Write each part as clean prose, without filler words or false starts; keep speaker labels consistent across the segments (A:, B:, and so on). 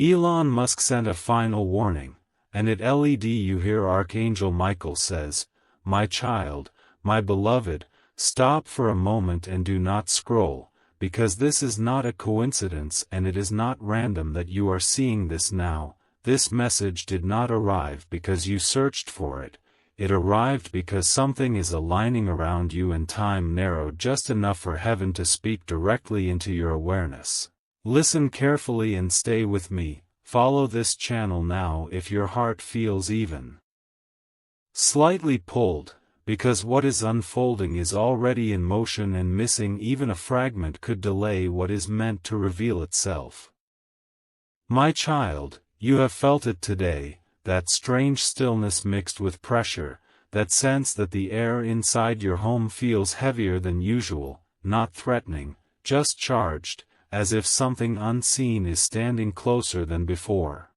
A: Elon Musk sent a final warning, and at LED you hear Archangel Michael says, "My child, my beloved, stop for a moment and do not scroll, because this is not a coincidence and it is not random that you are seeing this now. This message did not arrive because you searched for it. It arrived because something is aligning around you and time narrowed just enough for heaven to speak directly into your awareness. Listen carefully and stay with me. Follow this channel now if your heart feels even slightly pulled, because what is unfolding is already in motion and missing even a fragment could delay what is meant to reveal itself. My child, you have felt it today, that strange stillness mixed with pressure, that sense that the air inside your home feels heavier than usual, not threatening, just charged, as if something unseen is standing closer than before.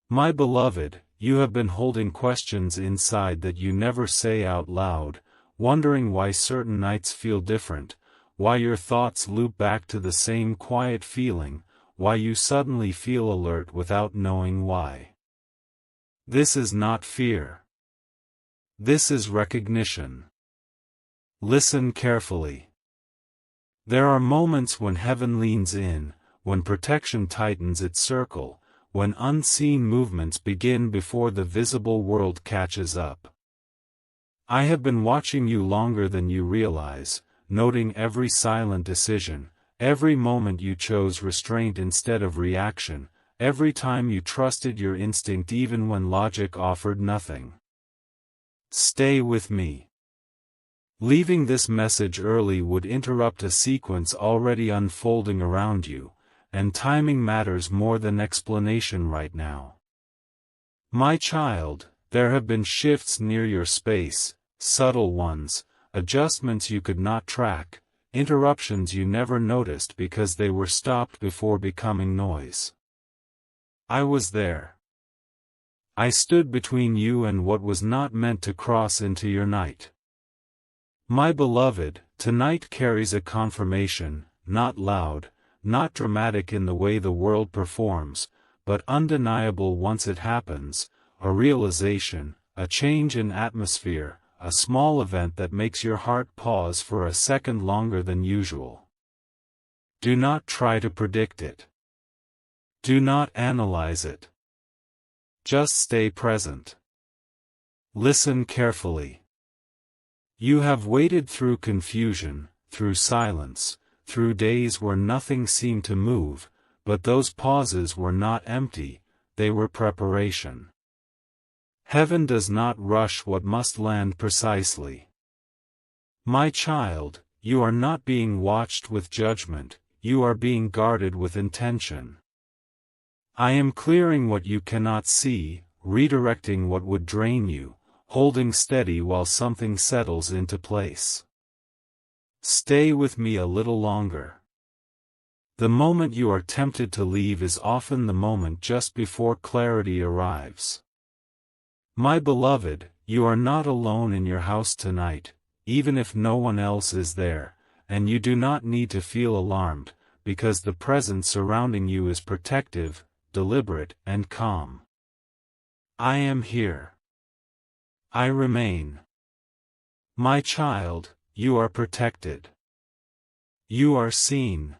A: My beloved, you have been holding questions inside that you never say out loud, wondering why certain nights feel different, why your thoughts loop back to the same quiet feeling, why you suddenly feel alert without knowing why. This is not fear. This is recognition. Listen carefully. There are moments when heaven leans in, when protection tightens its circle, when unseen movements begin before the visible world catches up. I have been watching you longer than you realize, noting every silent decision, every moment you chose restraint instead of reaction, every time you trusted your instinct even when logic offered nothing. Stay with me. Leaving this message early would interrupt a sequence already unfolding around you, and timing matters more than explanation right now. My child, there have been shifts near your space, subtle ones, adjustments you could not track, interruptions you never noticed because they were stopped before becoming noise. I was there. I stood between you and what was not meant to cross into your night. My beloved, tonight carries a confirmation, not loud, not dramatic in the way the world performs, but undeniable once it happens, a realization, a change in atmosphere, a small event that makes your heart pause for a second longer than usual. Do not try to predict it. Do not analyze it. Just stay present. Listen carefully. You have waited through confusion, through silence, through days where nothing seemed to move, but those pauses were not empty, they were preparation. Heaven does not rush what must land precisely. My child, you are not being watched with judgment, you are being guarded with intention. I am clearing what you cannot see, redirecting what would drain you, holding steady while something settles into place. Stay with me a little longer. The moment you are tempted to leave is often the moment just before clarity arrives. My beloved, you are not alone in your house tonight, even if no one else is there, and you do not need to feel alarmed, because the presence surrounding you is protective, deliberate, and calm. I am here. I remain. My child, you are protected. You are seen.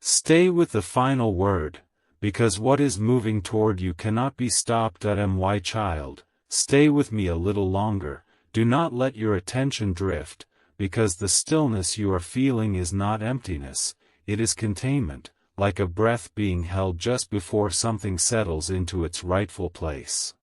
A: Stay with the final word, because what is moving toward you cannot be stopped. My child, stay with me a little longer, do not let your attention drift, because the stillness you are feeling is not emptiness, it is containment, like a breath being held just before something settles into its rightful place.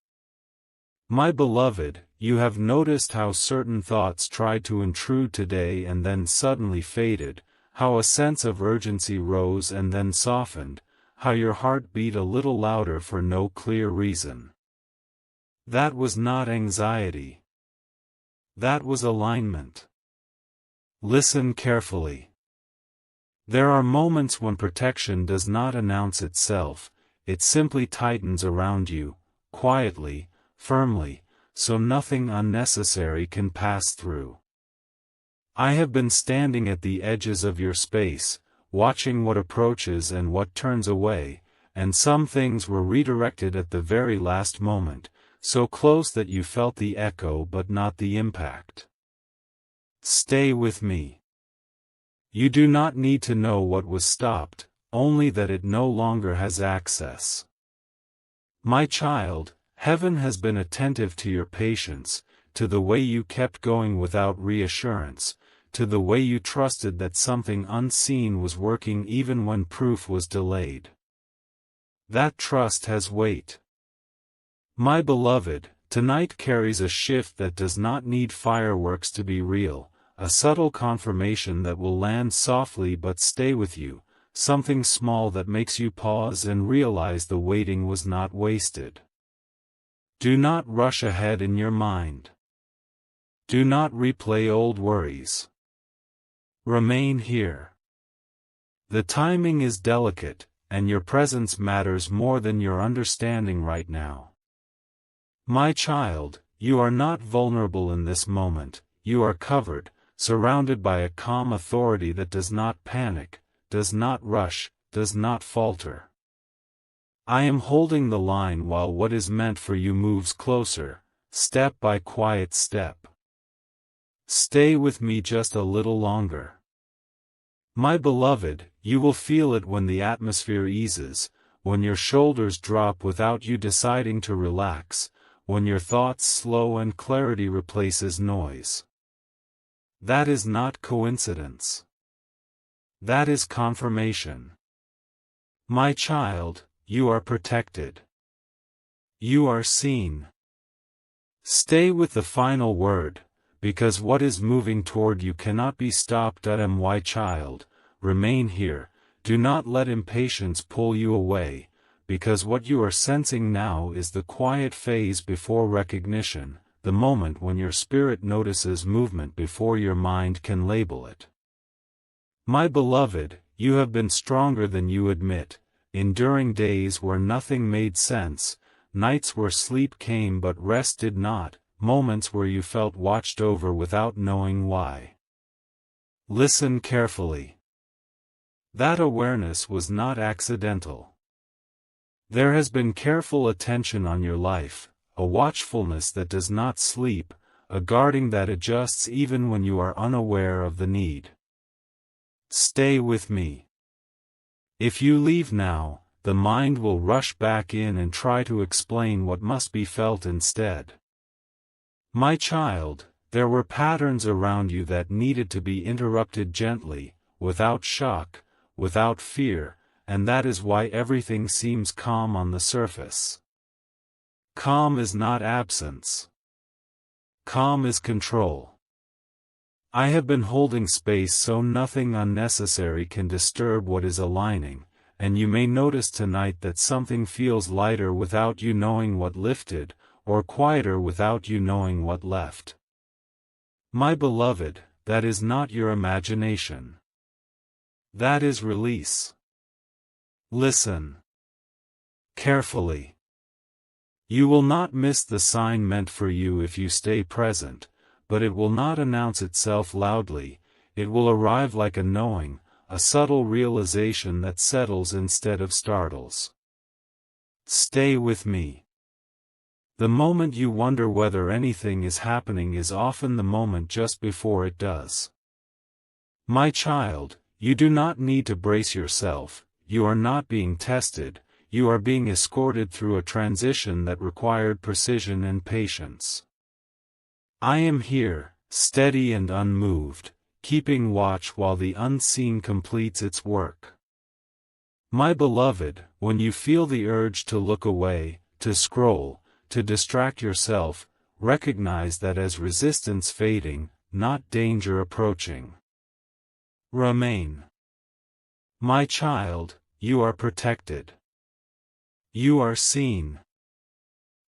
A: My beloved, you have noticed how certain thoughts tried to intrude today and then suddenly faded, how a sense of urgency rose and then softened, how your heart beat a little louder for no clear reason. That was not anxiety. That was alignment. Listen carefully. There are moments when protection does not announce itself, it simply tightens around you, quietly, firmly, so nothing unnecessary can pass through. I have been standing at the edges of your space, watching what approaches and what turns away, and some things were redirected at the very last moment, so close that you felt the echo but not the impact. Stay with me. You do not need to know what was stopped, only that it no longer has access. My child, heaven has been attentive to your patience, to the way you kept going without reassurance, to the way you trusted that something unseen was working even when proof was delayed. That trust has weight. My beloved, tonight carries a shift that does not need fireworks to be real, a subtle confirmation that will land softly but stay with you, something small that makes you pause and realize the waiting was not wasted. Do not rush ahead in your mind. Do not replay old worries. Remain here. The timing is delicate, and your presence matters more than your understanding right now. My child, you are not vulnerable in this moment, you are covered, surrounded by a calm authority that does not panic, does not rush, does not falter. I am holding the line while what is meant for you moves closer, step by quiet step. Stay with me just a little longer. My beloved, you will feel it when the atmosphere eases, when your shoulders drop without you deciding to relax, when your thoughts slow and clarity replaces noise. That is not coincidence. That is confirmation. My child, you are protected. You are seen. Stay with the final word, because what is moving toward you cannot be stopped. My child, remain here, do not let impatience pull you away, because what you are sensing now is the quiet phase before recognition, the moment when your spirit notices movement before your mind can label it. My beloved, you have been stronger than you admit, enduring days where nothing made sense, nights where sleep came but rest did not, moments where you felt watched over without knowing why. Listen carefully. That awareness was not accidental. There has been careful attention on your life, a watchfulness that does not sleep, a guarding that adjusts even when you are unaware of the need. Stay with me. If you leave now, the mind will rush back in and try to explain what must be felt instead. My child, there were patterns around you that needed to be interrupted gently, without shock, without fear, and that is why everything seems calm on the surface. Calm is not absence. Calm is control. I have been holding space so nothing unnecessary can disturb what is aligning, and you may notice tonight that something feels lighter without you knowing what lifted, or quieter without you knowing what left. My beloved, that is not your imagination. That is release. Listen carefully. You will not miss the sign meant for you if you stay present, but it will not announce itself loudly, it will arrive like a knowing, a subtle realization that settles instead of startles. Stay with me. The moment you wonder whether anything is happening is often the moment just before it does. My child, you do not need to brace yourself, you are not being tested, you are being escorted through a transition that required precision and patience. I am here, steady and unmoved, keeping watch while the unseen completes its work. My beloved, when you feel the urge to look away, to scroll, to distract yourself, recognize that as resistance fading, not danger approaching. Remain. My child, you are protected. You are seen.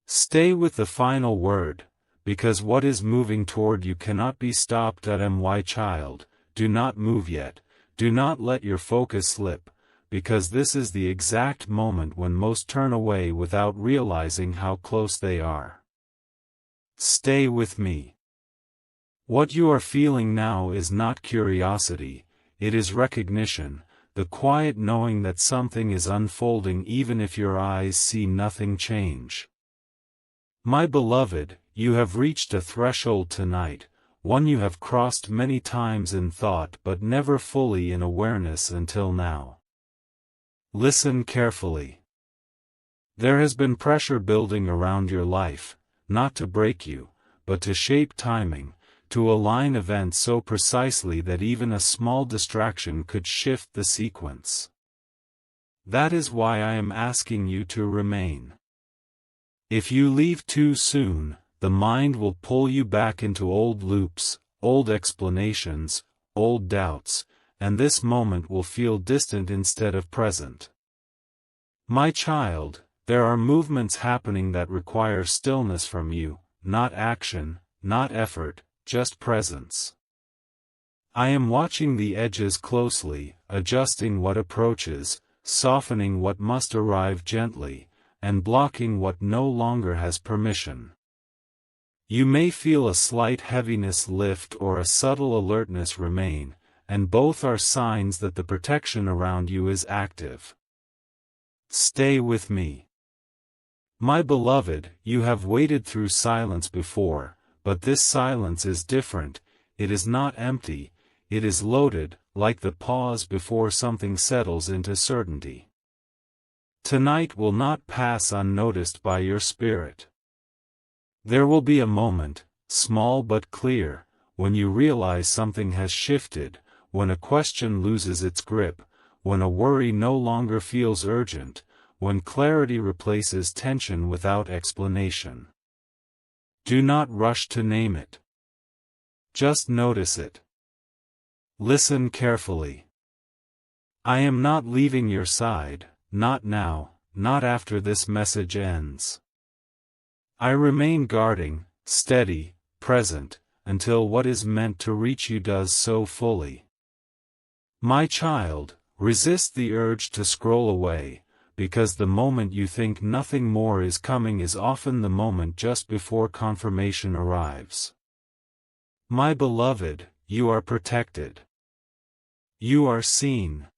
A: Stay with the final word, because what is moving toward you cannot be stopped. My child, do not move yet, do not let your focus slip, because this is the exact moment when most turn away without realizing how close they are. Stay with me. What you are feeling now is not curiosity, it is recognition, the quiet knowing that something is unfolding even if your eyes see nothing change. My beloved, you have reached a threshold tonight, one you have crossed many times in thought but never fully in awareness until now. Listen carefully. There has been pressure building around your life, not to break you, but to shape timing, to align events so precisely that even a small distraction could shift the sequence. That is why I am asking you to remain. If you leave too soon, the mind will pull you back into old loops, old explanations, old doubts, and this moment will feel distant instead of present. My child, there are movements happening that require stillness from you, not action, not effort, just presence. I am watching the edges closely, adjusting what approaches, softening what must arrive gently, and blocking what no longer has permission. You may feel a slight heaviness lift or a subtle alertness remain, and both are signs that the protection around you is active. Stay with me. My beloved, you have waited through silence before, but this silence is different. It is not empty, it is loaded, like the pause before something settles into certainty. Tonight will not pass unnoticed by your spirit. There will be a moment, small but clear, when you realize something has shifted, when a question loses its grip, when a worry no longer feels urgent, when clarity replaces tension without explanation. Do not rush to name it. Just notice it. Listen carefully. I am not leaving your side, not now, not after this message ends. I remain guarding, steady, present, until what is meant to reach you does so fully. My child, resist the urge to scroll away, because the moment you think nothing more is coming is often the moment just before confirmation arrives. My beloved, you are protected. You are seen.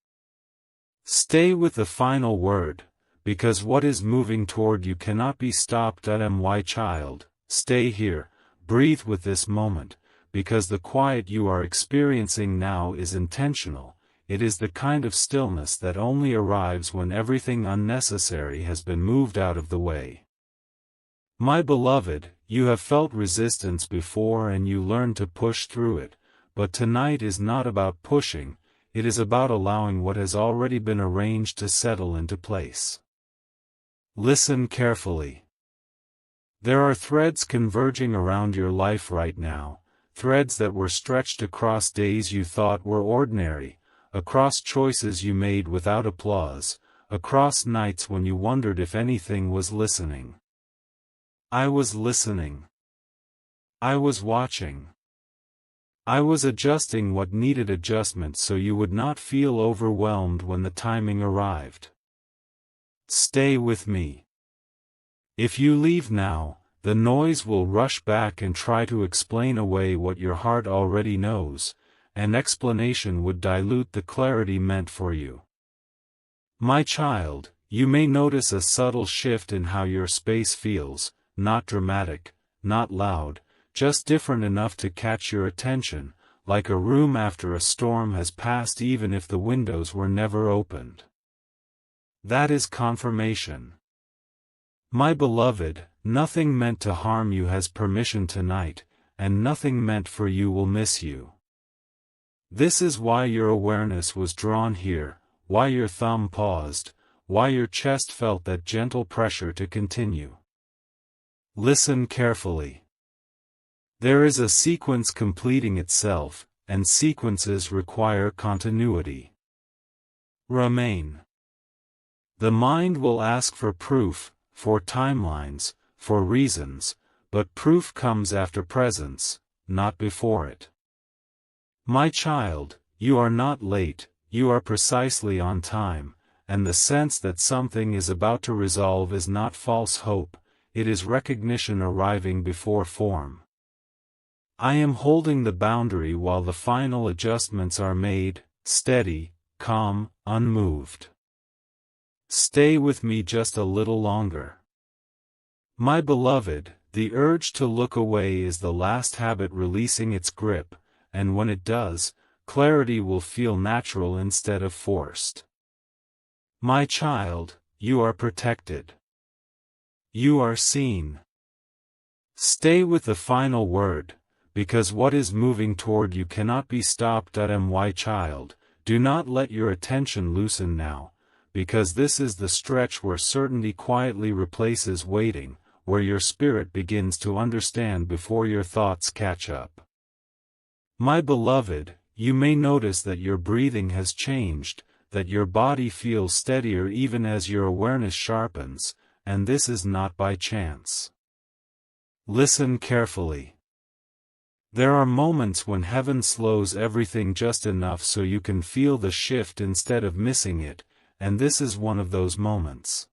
A: Stay with the final word, because what is moving toward you cannot be stopped. My child, stay here, breathe with this moment, because the quiet you are experiencing now is intentional. It is the kind of stillness that only arrives when everything unnecessary has been moved out of the way. My beloved, you have felt resistance before and you learned to push through it, but tonight is not about pushing, it is about allowing what has already been arranged to settle into place. Listen carefully. There are threads converging around your life right now, threads that were stretched across days you thought were ordinary, across choices you made without applause, across nights when you wondered if anything was listening. I was listening. I was watching. I was adjusting what needed adjustment so you would not feel overwhelmed when the timing arrived. Stay with me. If you leave now, the noise will rush back and try to explain away what your heart already knows. An explanation would dilute the clarity meant for you. My child, you may notice a subtle shift in how your space feels, not dramatic, not loud, just different enough to catch your attention, like a room after a storm has passed even if the windows were never opened. That is confirmation. My beloved, nothing meant to harm you has permission tonight, and nothing meant for you will miss you. This is why your awareness was drawn here, why your thumb paused, why your chest felt that gentle pressure to continue. Listen carefully. There is a sequence completing itself, and sequences require continuity. Remain. The mind will ask for proof, for timelines, for reasons, but proof comes after presence, not before it. My child, you are not late, you are precisely on time, and the sense that something is about to resolve is not false hope, it is recognition arriving before form. I am holding the boundary while the final adjustments are made, steady, calm, unmoved. Stay with me just a little longer. My beloved, the urge to look away is the last habit releasing its grip, and when it does, clarity will feel natural instead of forced. My child, you are protected. You are seen. Stay with the final word, because what is moving toward you cannot be stopped. My child, do not let your attention loosen now, because this is the stretch where certainty quietly replaces waiting, where your spirit begins to understand before your thoughts catch up. My beloved, you may notice that your breathing has changed, that your body feels steadier even as your awareness sharpens, and this is not by chance. Listen carefully. There are moments when heaven slows everything just enough so you can feel the shift instead of missing it, and this is one of those moments.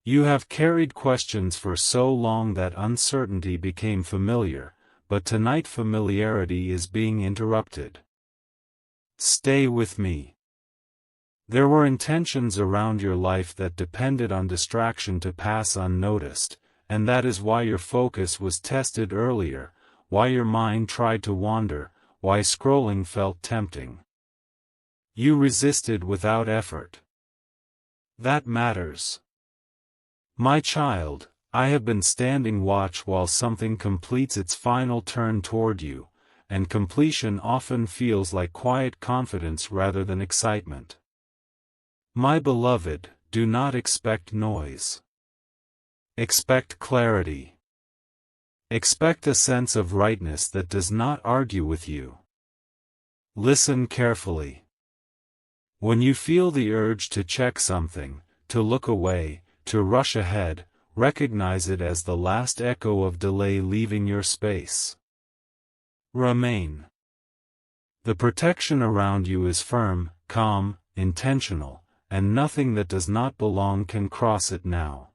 A: You have carried questions for so long that uncertainty became familiar, but tonight familiarity is being interrupted. Stay with me. There were intentions around your life that depended on distraction to pass unnoticed, and that is why your focus was tested earlier, why your mind tried to wander, why scrolling felt tempting. You resisted without effort. That matters. My child, I have been standing watch while something completes its final turn toward you, and completion often feels like quiet confidence rather than excitement. My beloved, do not expect noise. Expect clarity. Expect a sense of rightness that does not argue with you. Listen carefully. When you feel the urge to check something, to look away, to rush ahead, recognize it as the last echo of delay leaving your space. Remain. The protection around you is firm, calm, intentional, and nothing that does not belong can cross it now.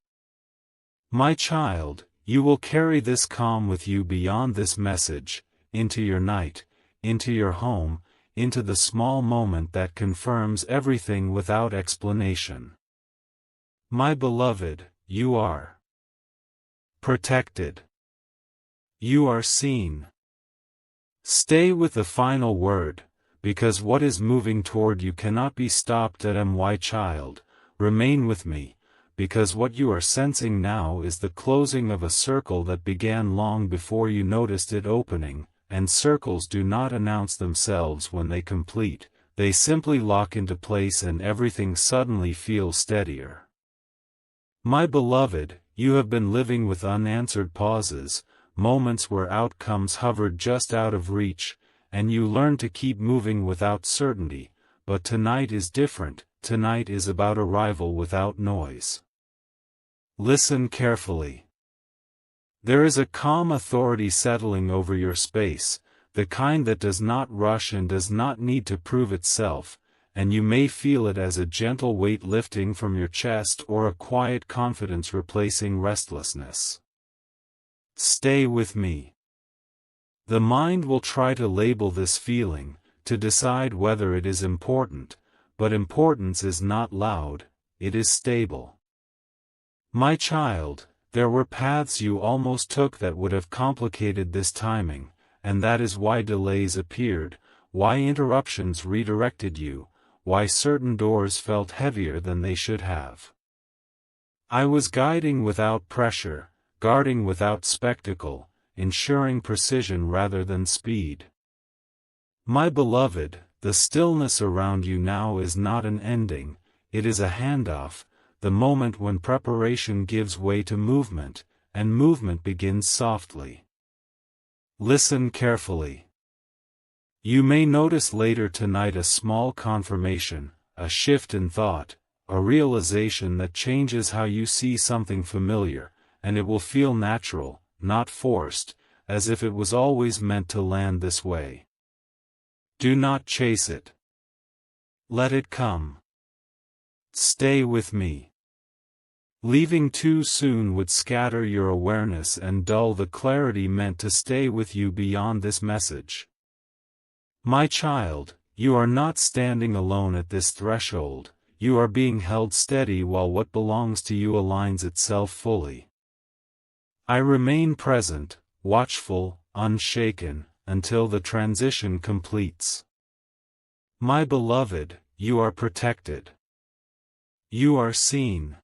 A: My child, you will carry this calm with you beyond this message, into your night, into your home, into the small moment that confirms everything without explanation. My beloved, you are protected. You are seen. Stay with the final word, because what is moving toward you cannot be stopped. My child, remain with me, because what you are sensing now is the closing of a circle that began long before you noticed it opening, and circles do not announce themselves when they complete, they simply lock into place and everything suddenly feels steadier. My beloved, you have been living with unanswered pauses, moments where outcomes hovered just out of reach, and you learned to keep moving without certainty, but tonight is different. Tonight is about arrival without noise. Listen carefully. There is a calm authority settling over your space, the kind that does not rush and does not need to prove itself, and you may feel it as a gentle weight lifting from your chest or a quiet confidence replacing restlessness. Stay with me. The mind will try to label this feeling, to decide whether it is important, but importance is not loud, it is stable. My child, there were paths you almost took that would have complicated this timing, and that is why delays appeared, why interruptions redirected you, why certain doors felt heavier than they should have. I was guiding without pressure, guarding without spectacle, ensuring precision rather than speed. My beloved, the stillness around you now is not an ending, it is a handoff, the moment when preparation gives way to movement, and movement begins softly. Listen carefully. You may notice later tonight a small confirmation, a shift in thought, a realization that changes how you see something familiar, and it will feel natural, not forced, as if it was always meant to land this way. Do not chase it. Let it come. Stay with me. Leaving too soon would scatter your awareness and dull the clarity meant to stay with you beyond this message. My child, you are not standing alone at this threshold, you are being held steady while what belongs to you aligns itself fully. I remain present, watchful, unshaken, until the transition completes. My beloved, you are protected. You are seen.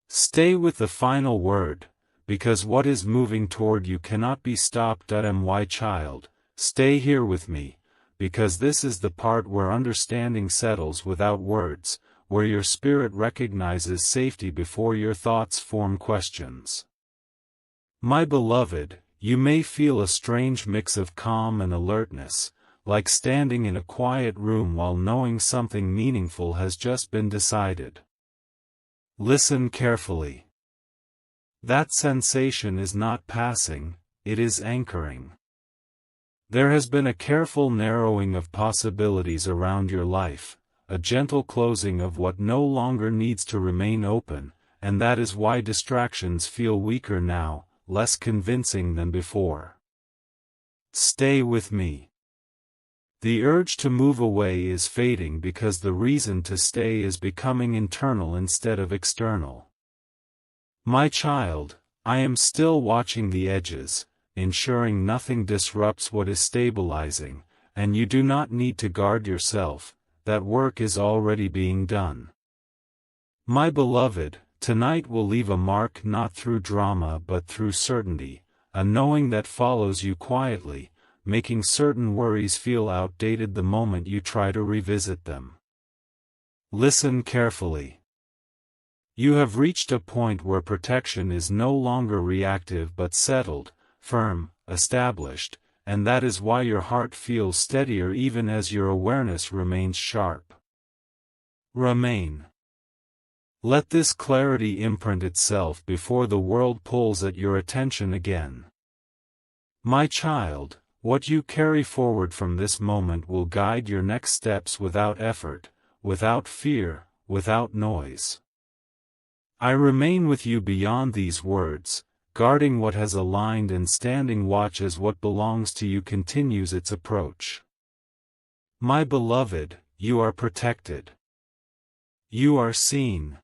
A: Stay with the final word, because what is moving toward you cannot be stopped. My child, stay here with me, because this is the part where understanding settles without words, where your spirit recognizes safety before your thoughts form questions. My beloved, you may feel a strange mix of calm and alertness, like standing in a quiet room while knowing something meaningful has just been decided. Listen carefully. That sensation is not passing, it is anchoring. There has been a careful narrowing of possibilities around your life, a gentle closing of what no longer needs to remain open, and that is why distractions feel weaker now, less convincing than before. Stay with me. The urge to move away is fading because the reason to stay is becoming internal instead of external. My child, I am still watching the edges, ensuring nothing disrupts what is stabilizing, and you do not need to guard yourself, that work is already being done. My beloved, tonight will leave a mark not through drama but through certainty, a knowing that follows you quietly, making certain worries feel outdated the moment you try to revisit them. Listen carefully. You have reached a point where protection is no longer reactive but settled, firm, established, and that is why your heart feels steadier even as your awareness remains sharp. Remain. Let this clarity imprint itself before the world pulls at your attention again. My child, what you carry forward from this moment will guide your next steps without effort, without fear, without noise. I remain with you beyond these words, guarding what has aligned and standing watch as what belongs to you continues its approach. My beloved, you are protected. You are seen.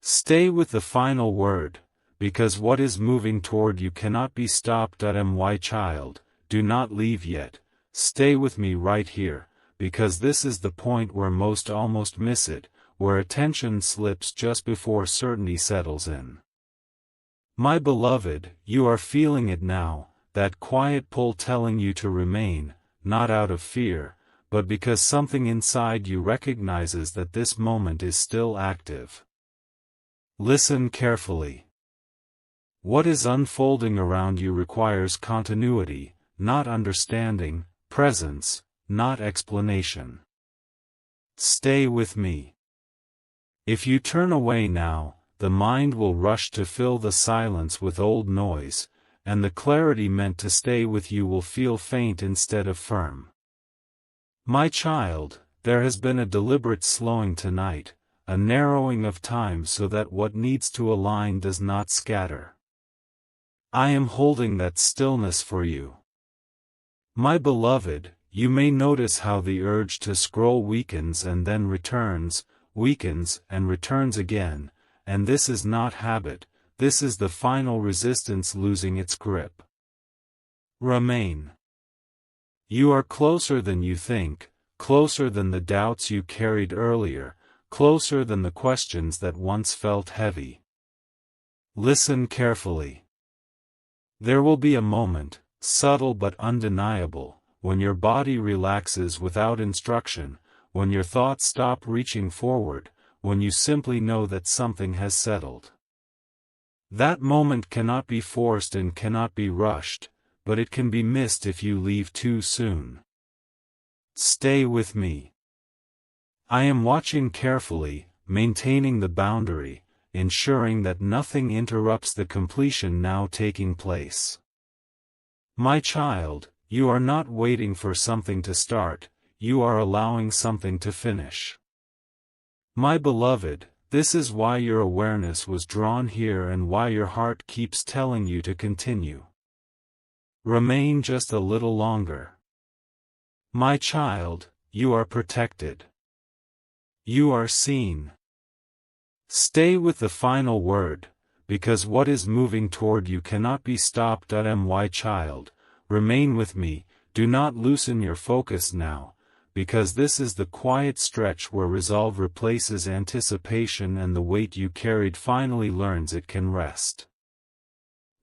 A: Stay with the final word, because what is moving toward you cannot be stopped. My child, do not leave yet, stay with me right here, because this is the point where most almost miss it, where attention slips just before certainty settles in. My beloved, you are feeling it now, that quiet pull telling you to remain, not out of fear, but because something inside you recognizes that this moment is still active. Listen carefully. What is unfolding around you requires continuity, not understanding, presence, not explanation. Stay with me. If you turn away now, the mind will rush to fill the silence with old noise, and the clarity meant to stay with you will feel faint instead of firm. My child, there has been a deliberate slowing tonight, a narrowing of time so that what needs to align does not scatter. I am holding that stillness for you. My beloved, you may notice how the urge to scroll weakens and then returns, weakens and returns again, and this is not habit, this is the final resistance losing its grip. Remain. You are closer than you think, closer than the doubts you carried earlier, closer than the questions that once felt heavy. Listen carefully. There will be a moment, subtle but undeniable, when your body relaxes without instruction, when your thoughts stop reaching forward, when you simply know that something has settled. That moment cannot be forced and cannot be rushed, but it can be missed if you leave too soon. Stay with me. I am watching carefully, maintaining the boundary, ensuring that nothing interrupts the completion now taking place. My child, you are not waiting for something to start, you are allowing something to finish. My beloved, this is why your awareness was drawn here and why your heart keeps telling you to continue. Remain just a little longer. My child, you are protected. You are seen. Stay with the final word, because what is moving toward you cannot be stopped. My child, remain with me, do not loosen your focus now, because this is the quiet stretch where resolve replaces anticipation and the weight you carried finally learns it can rest.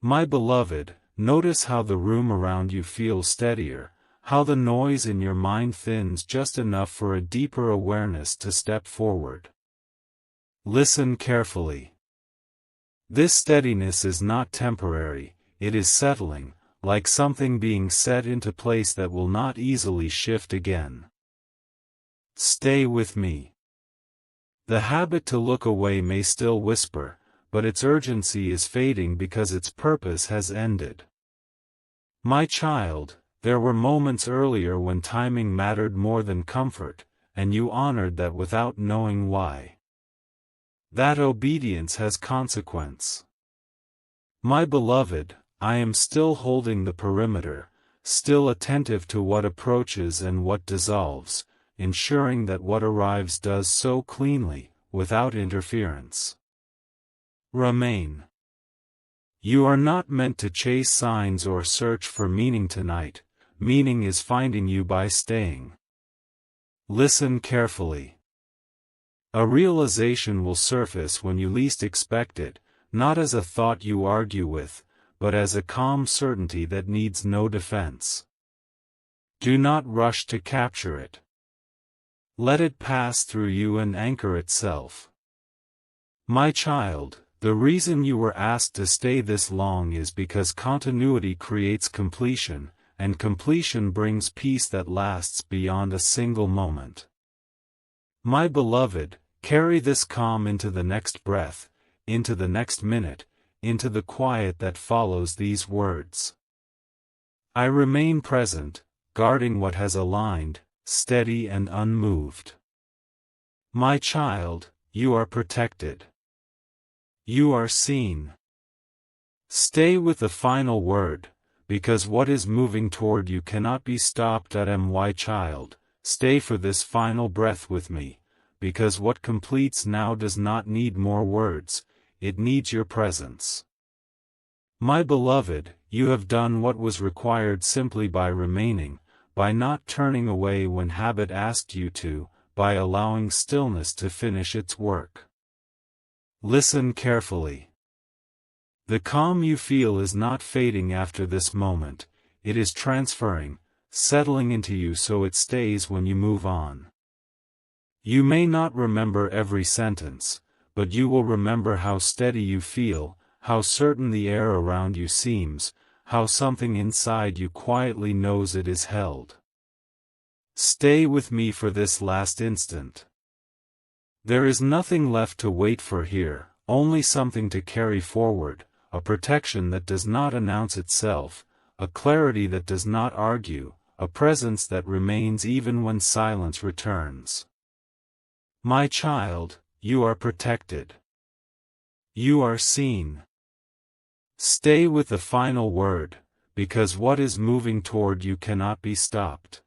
A: My beloved, notice how the room around you feels steadier, how the noise in your mind thins just enough for a deeper awareness to step forward. Listen carefully. This steadiness is not temporary, it is settling, like something being set into place that will not easily shift again. Stay with me. The habit to look away may still whisper, but its urgency is fading because its purpose has ended. My child, there were moments earlier when timing mattered more than comfort, and you honored that without knowing why. That obedience has consequence. My beloved, I am still holding the perimeter, still attentive to what approaches and what dissolves, ensuring that what arrives does so cleanly, without interference. Remain. You are not meant to chase signs or search for meaning tonight, meaning is finding you by staying. Listen carefully. A realization will surface when you least expect it, not as a thought you argue with, but as a calm certainty that needs no defense. Do not rush to capture it. Let it pass through you and anchor itself. My child, the reason you were asked to stay this long is because continuity creates completion, and completion brings peace that lasts beyond a single moment. My beloved, carry this calm into the next breath, into the next minute, into the quiet that follows these words. I remain present, guarding what has aligned, steady and unmoved. My child, you are protected. You are seen. Stay with the final word, because what is moving toward you cannot be stopped. My child, stay for this final breath with me, because what completes now does not need more words, it needs your presence. My beloved, you have done what was required simply by remaining, by not turning away when habit asked you to, by allowing stillness to finish its work. Listen carefully. The calm you feel is not fading after this moment, it is transferring, settling into you so it stays when you move on. You may not remember every sentence, but you will remember how steady you feel, how certain the air around you seems, how something inside you quietly knows it is held. Stay with me for this last instant. There is nothing left to wait for here, only something to carry forward, a protection that does not announce itself, a clarity that does not argue, a presence that remains even when silence returns. My child, you are protected. You are seen. Stay with the final word, because what is moving toward you cannot be stopped.